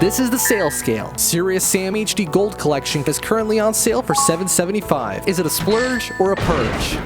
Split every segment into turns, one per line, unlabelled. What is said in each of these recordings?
This is the sale scale. Serious Sam HD Gold Collection is currently on sale for $7.75. Is it a splurge or a purge?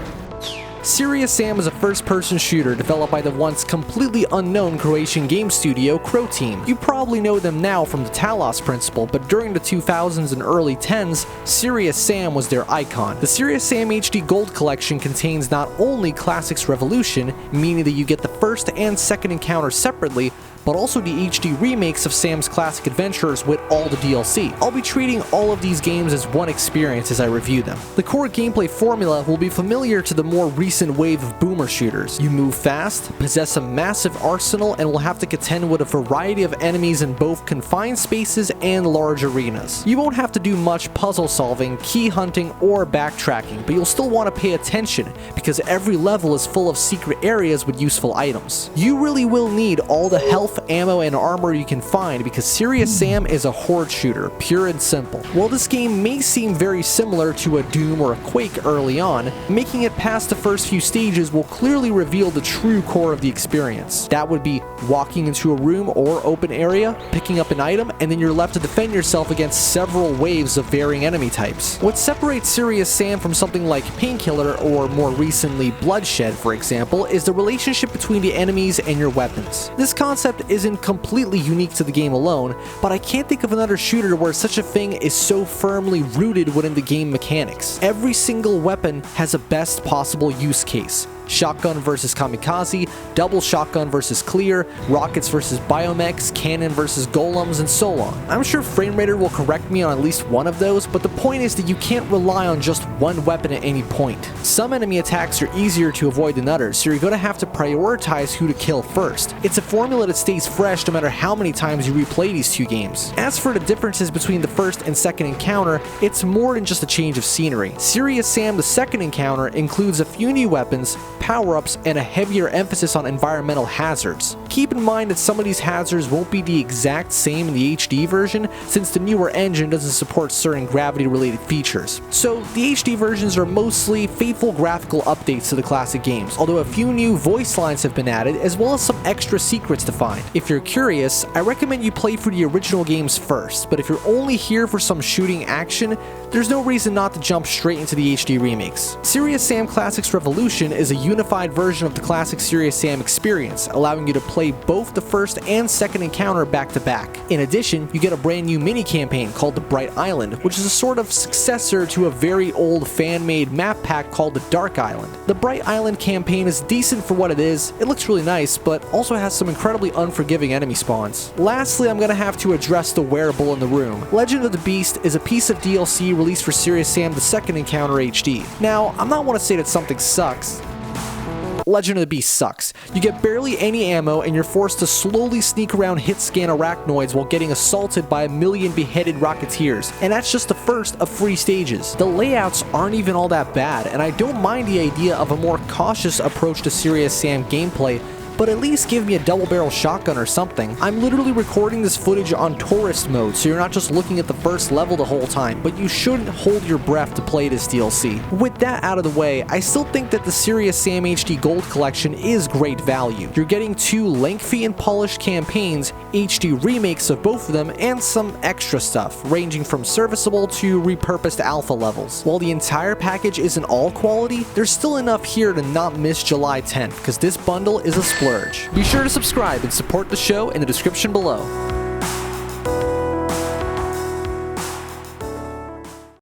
Serious Sam is a first-person shooter developed by the once completely unknown Croatian game studio Croteam. You probably know them now from the thetalosprinciple, but during the 2000s and early 10s, Serious Sam was their icon. The Serious Sam HD Gold Collection contains not only Classics Revolution, meaning that you get the first and second encounter separately, but also the HD remakes of Sam's classic adventures with all the DLC. I'll be treating all of these games as one experience as I review them. The core gameplay formula will be familiar to the more recent wave of boomer shooters. You move fast, possess a massive arsenal, and will have to contend with a variety of enemies in both confined spaces and large arenas. You won't have to do much puzzle solving, key hunting, or backtracking, but you'll still want to pay attention because every level is full of secret areas with useful items. You really will need all the health, ammo, and armor you can find because Serious Sam is a horde shooter, pure and simple. While this game may seem very similar to a Doom or a Quake early on, making it past the first few stages will clearly reveal the true core of the experience. That would be walking into a room or open area, picking up an item, and then you're left to defend yourself against several waves of varying enemy types. What separates Serious Sam from something like Painkiller or more recently Bloodshed, for example, is the relationship between the enemies and your weapons. This concept isn't completely unique to the game alone, but I can't think of another shooter where such a thing is so firmly rooted within the game mechanics. Every single weapon has a best possible use case. Shotgun versus kamikaze, double shotgun versus clear, rockets versus biomechs, cannon versus golems, and so on. I'm sure FrameRaider will correct me on at least one of those, but the point is that you can't rely on just one weapon at any point. Some enemy attacks are easier to avoid than others, so you're going to have to prioritize who to kill first. It's a formula that stays fresh no matter how many times you replay these two games. As for the differences between the first and second encounter, it's more than just a change of scenery. Serious Sam the second encounter includes a few new weapons, power-ups, and a heavier emphasis on environmental hazards. Keep in mind that some of these hazards won't be the exact same in the HD version, since the newer engine doesn't support certain gravity-related features. So the HD versions are mostly faithful graphical updates to the classic games, although a few new voice lines have been added, as well as some extra secrets to find. If you're curious, I recommend you play through the original games first, but if you're only here for some shooting action, there's no reason not to jump straight into the HD remakes. Serious Sam Classics Revolution is a unified version of the classic Serious Sam experience, allowing you to play both the first and second encounter back to back. In addition, you get a brand new mini-campaign called the Bright Island, which is a sort of successor to a very old fan-made map pack called the Dark Island. The Bright Island campaign is decent for what it is, it looks really nice, but also has some incredibly unforgiving enemy spawns. Lastly, I'm gonna have to address the wearable in the room. Legend of the Beast is a piece of DLC released for Serious Sam the second encounter HD. Now, I'm not want to say that something sucks. Legend of the Beast sucks. You get barely any ammo and you're forced to slowly sneak around hit-scan arachnoids while getting assaulted by a million beheaded rocketeers, and that's just the first of 3 stages. The layouts aren't even all that bad, and I don't mind the idea of a more cautious approach to Serious Sam gameplay, but at least give me a double-barrel shotgun or something. I'm literally recording this footage on tourist mode, so you're not just looking at the first level the whole time, but you shouldn't hold your breath to play this DLC. With that out of the way, I still think that the Serious Sam HD Gold Collection is great value. You're getting 2 lengthy and polished campaigns, HD remakes of both of them, and some extra stuff, ranging from serviceable to repurposed alpha levels. While the entire package isn't all quality, there's still enough here to not miss July 10th, because this bundle is a splurge. Be sure to subscribe and support the show in the description below.